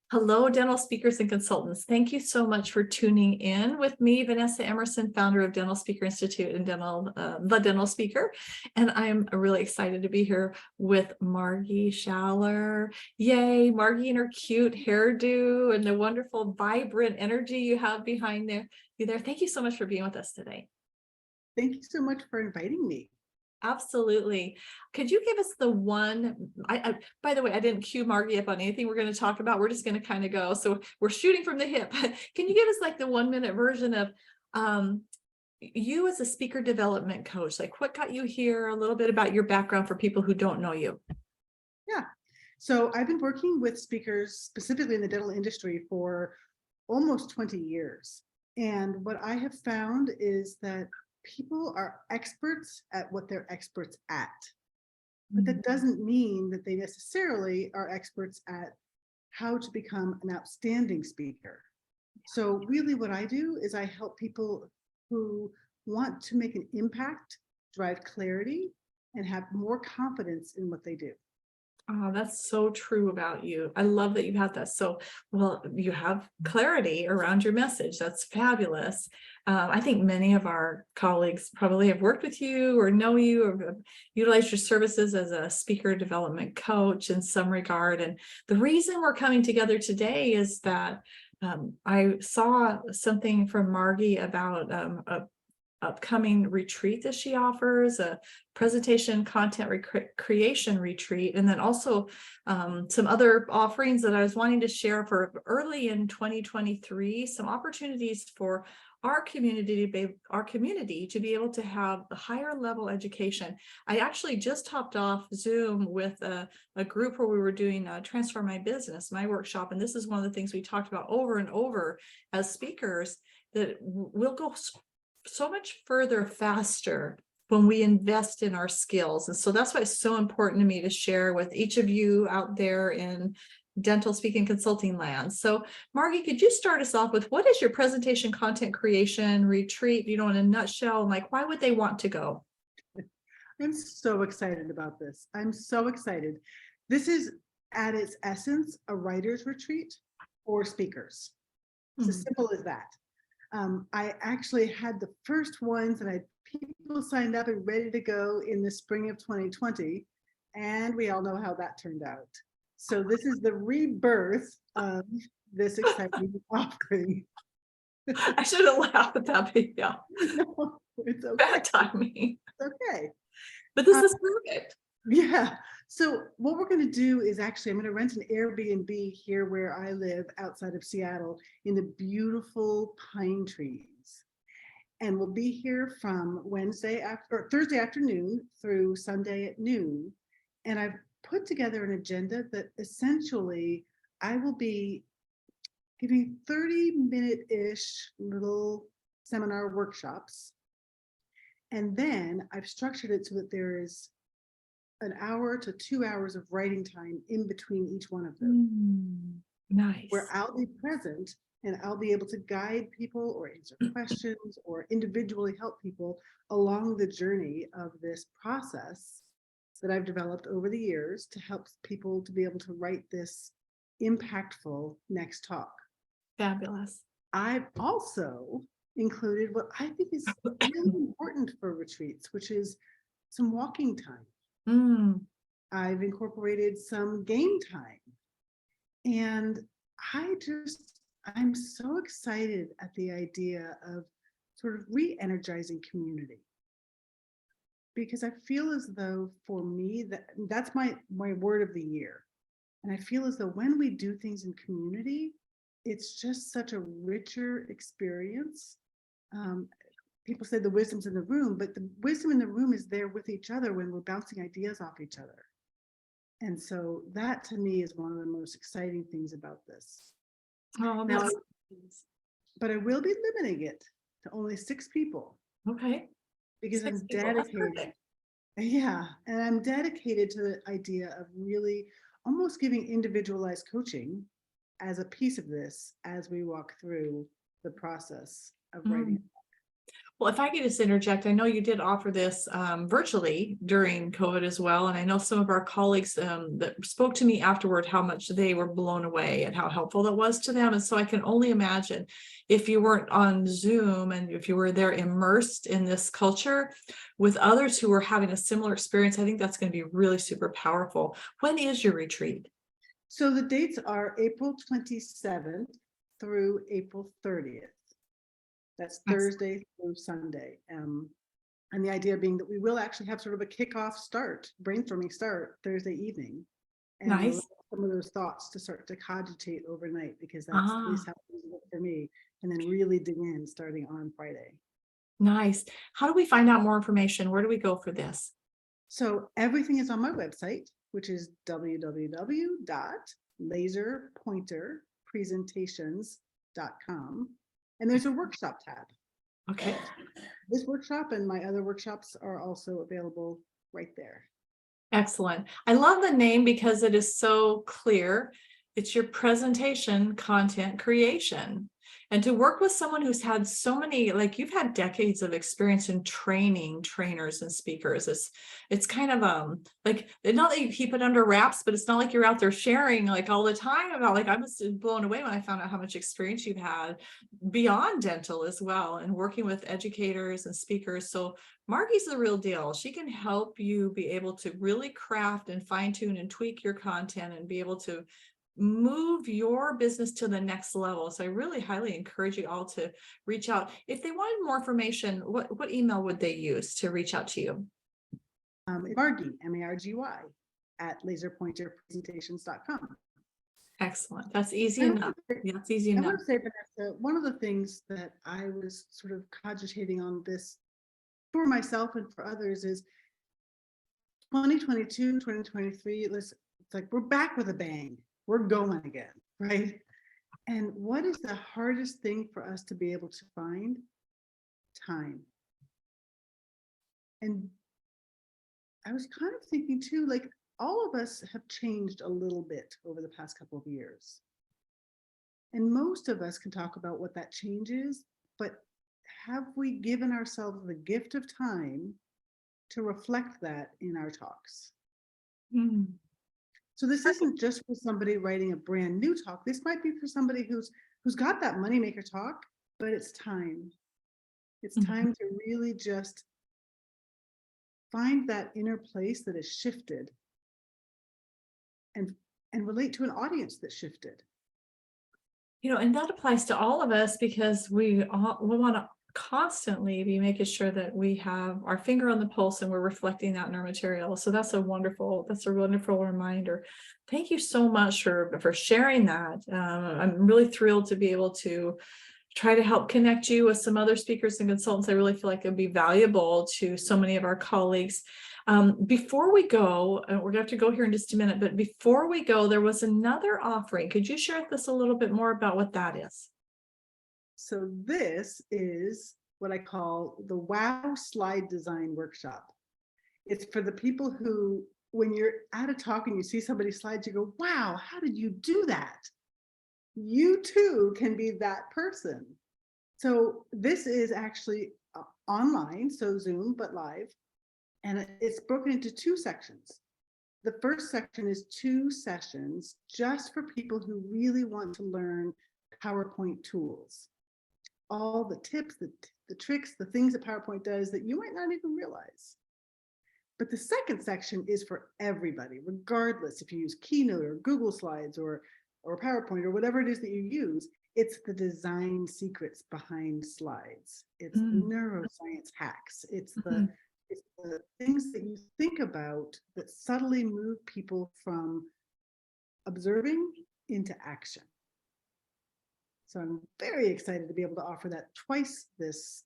Hello, dental speakers and consultants. Thank you so much for tuning in with me, Vanessa Emerson, founder of Dental Speaker Institute and The Dental Speaker. And I'm really excited to be here with Margy Schaller. Yay, Margy and her cute hairdo and the wonderful, vibrant energy you have behind you there. Thank you so much for being with us today. Thank you so much for inviting me. Absolutely. Could you give us the one, by the way, I didn't cue Margy up on anything we're going to talk about. We're just going to kind of go. So we're shooting from the hip. Can you give us like the 1-minute version of you as a speaker development coach? Like what got you here, a little bit about your background for people who don't know you? Yeah. So I've been working with speakers specifically in the dental industry for almost 20 years. And what I have found is that people are experts at what they're experts at. But that doesn't mean that they necessarily are experts at how to become an outstanding speaker. So really what I do is I help people who want to make an impact, drive clarity, and have more confidence in what they do. Oh, that's so true about you. I love that you have that. So, well, you have clarity around your message. That's fabulous. I think many of our colleagues probably have worked with you or know you or have utilized your services as a speaker development coach in some regard. And the reason we're coming together today is that I saw something from Margy about a upcoming retreat that she offers, a presentation content creation retreat, and then also some other offerings that I was wanting to share for early in 2023, some opportunities for our community to be able to have a higher level education. I actually just hopped off Zoom with a group where we were doing Transform My Business, my workshop, and this is one of the things we talked about over and over as speakers, that we'll go so much further faster when we invest in our skills. And so that's why it's so important to me to share with each of you out there in dental speaking consulting land. So Margy, could you start us off with what is your presentation content creation retreat, in a nutshell, and like, why would they want to go? I'm so excited about this. I'm so excited. This is at its essence, a writer's retreat for speakers. It's as simple as that. I actually had the first ones and people signed up and ready to go in the spring of 2020. And we all know how that turned out. So this is the rebirth of this exciting offering. I should have laughed at that, but yeah. No, it's okay. Bad timing. It's okay. But this is perfect. Yeah. So what we're going to do is actually, I'm going to rent an Airbnb here where I live outside of Seattle in the beautiful pine trees. And we'll be here from Thursday afternoon through Sunday at noon. And I've put together an agenda that essentially I will be giving 30-minute-ish little seminar workshops. And then I've structured it so that there is an hour to 2 hours of writing time in between each one of them. Nice. Where I'll be present and I'll be able to guide people or answer questions or individually help people along the journey of this process that I've developed over the years to help people to be able to write this impactful next talk. Fabulous. I've also included what I think is really important for retreats, which is some walking time. I've incorporated some game time. And I'm so excited at the idea of sort of re-energizing community. Because I feel as though for me, that's my word of the year. And I feel as though when we do things in community, it's just such a richer experience. People say the wisdom's in the room, but the wisdom in the room is there with each other when we're bouncing ideas off each other. And so that to me is one of the most exciting things about this. Oh, now, but I will be limiting it to only 6 people. Okay. Because I'm dedicated. Yeah. And I'm dedicated to the idea of really almost giving individualized coaching as a piece of this as we walk through the process of writing. Well, if I could just interject, I know you did offer this virtually during COVID as well. And I know some of our colleagues that spoke to me afterward, how much they were blown away and how helpful that was to them. And so I can only imagine if you weren't on Zoom and if you were there immersed in this culture with others who were having a similar experience, I think that's going to be really super powerful. When is your retreat? So the dates are April 27th through April 30th. That's Thursday through Sunday. And the idea being that we will actually have sort of a kickoff brainstorming start Thursday evening. And we'll Nice. allow some of those thoughts to start to cogitate overnight, because that's at least how it was for me. And then really dig in starting on Friday. Nice. How do we find out more information? Where do we go for this? So everything is on my website, which is www.laserpointerpresentations.com. And there's a workshop tab. Okay. This workshop and my other workshops are also available right there. Excellent. I love the name because it is so clear. It's your presentation content creation. And to work with someone who's had so many, like you've had decades of experience in training trainers and speakers. It's kind of like, not that you keep it under wraps, but it's not like you're out there sharing like all the time about, like, I was blown away when I found out how much experience you've had beyond dental as well, and working with educators and speakers. So Margy's the real deal. She can help you be able to really craft and fine tune and tweak your content and be able to move your business to the next level. So I really highly encourage you all to reach out. If they wanted more information, what email would they use to reach out to you? Margy, M-A-R-G-Y, at laserpointerpresentations.com. Excellent. That's easy enough. Yeah, it's easy enough. I want to say, Vanessa, one of the things that I was sort of cogitating on this for myself and for others is 2022, 2023, it's like we're back with a bang. We're going again, right? And what is the hardest thing for us to be able to find? Time. And I was kind of thinking too, like all of us have changed a little bit over the past couple of years. And most of us can talk about what that change is, but have we given ourselves the gift of time to reflect that in our talks? Mm. So this isn't just for somebody writing a brand new talk. This might be for somebody who's got that moneymaker talk, but it's time. It's time to really just find that inner place that has shifted and relate to an audience that shifted. You know, and that applies to all of us because we want to constantly be making sure that we have our finger on the pulse and we're reflecting that in our material. So that's a wonderful reminder. Thank you so much for sharing that. I'm really thrilled to be able to try to help connect you with some other speakers and consultants. I really feel like it would be valuable to so many of our colleagues. Before we go, we're gonna have to go here in just a minute, but before we go, there was another offering. Could you share with us a little bit more about what that is? So this is what I call the Wow Slide Design Workshop. It's for the people who, when you're at a talk and you see somebody's slides, you go, wow, how did you do that? You too can be that person. So this is actually online, so Zoom, but live. And it's broken into two sections. The first section is 2 sessions just for people who really want to learn PowerPoint tools. All the tips, the tricks, the things that PowerPoint does that you might not even realize. But the second section is for everybody, regardless if you use Keynote or Google Slides or PowerPoint or whatever it is that you use. It's the design secrets behind slides. It's neuroscience hacks. It's the things that you think about that subtly move people from observing into action. So I'm very excited to be able to offer that twice this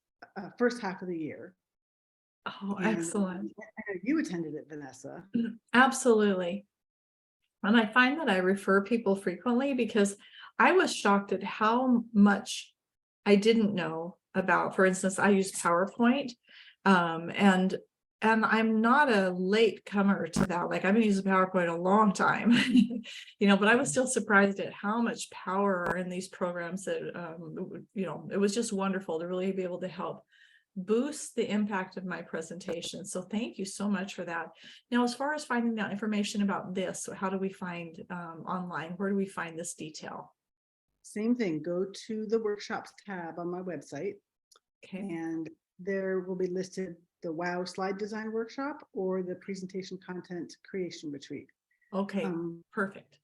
first half of the year. Oh, excellent. I know you attended it, Vanessa. Absolutely. And I find that I refer people frequently because I was shocked at how much I didn't know about. For instance, I use PowerPoint, and I'm not a late comer to that. Like I've been using PowerPoint a long time, but I was still surprised at how much power are in these programs that, it was just wonderful to really be able to help boost the impact of my presentation. So thank you so much for that. Now, as far as finding out information about this, how do we find online? Where do we find this detail? Same thing, go to the workshops tab on my website, Okay. and there will be listed the WOW slide design workshop or the presentation content creation retreat. Okay, perfect.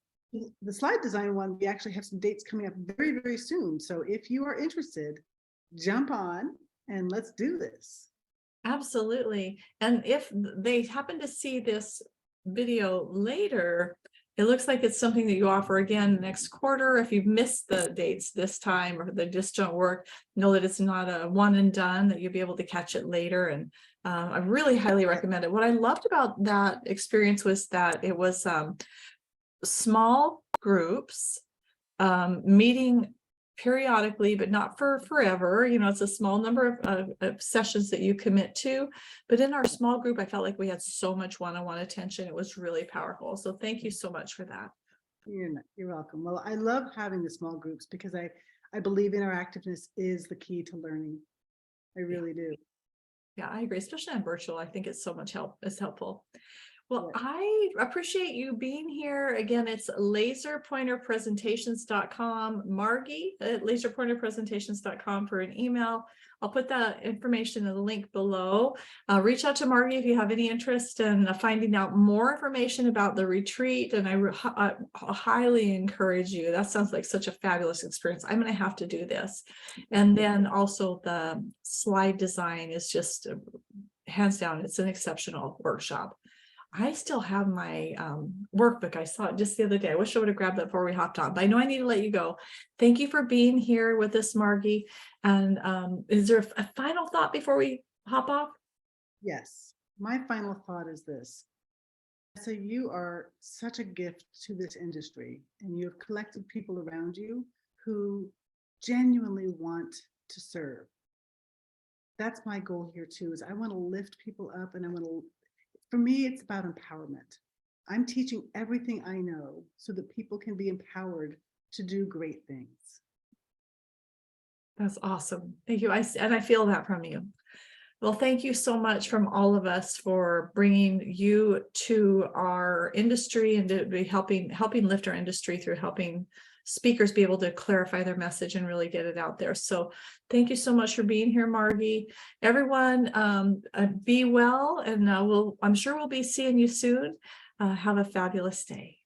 The slide design one, we actually have some dates coming up very, very soon. So if you are interested, jump on and let's do this. Absolutely. And if they happen to see this video later, it looks like it's something that you offer again next quarter. If you've missed the dates this time or they just don't work, know that it's not a one and done, that you'll be able to catch it later. And I really highly recommend it. What I loved about that experience was that it was small groups meeting periodically, but not for forever. You know, it's a small number of sessions that you commit to. But in our small group, I felt like we had so much one-on-one attention. It was really powerful. So thank you so much for that. You're welcome. Well, I love having the small groups because I believe interactiveness is the key to learning. I really do. Yeah, I agree, especially on virtual. I think it's so much helpful. Well, I appreciate you being here. Again, it's laserpointerpresentations.com, Margy at laserpointerpresentations.com for an email. I'll put that information in the link below. Reach out to Margy if you have any interest in finding out more information about the retreat. And I highly encourage you. That sounds like such a fabulous experience. I'm going to have to do this. And then also the slide design is just hands down, it's an exceptional workshop. I still have my workbook. I saw it just the other day. I wish I would have grabbed that before we hopped on, but I know I need to let you go. Thank you for being here with us, Margy. And is there a final thought before we hop off? Yes. My final thought is this. So you are such a gift to this industry, and you have collected people around you who genuinely want to serve. That's my goal here too, is I want to lift people up, and for me, it's about empowerment. I'm teaching everything I know so that people can be empowered to do great things. That's awesome. Thank you. And I feel that from you. Well, thank you so much from all of us for bringing you to our industry and to be helping lift our industry through helping speakers be able to clarify their message and really get it out there. So thank you so much for being here, Margy. Everyone, be well, and I'm sure we'll be seeing you soon. Have a fabulous day.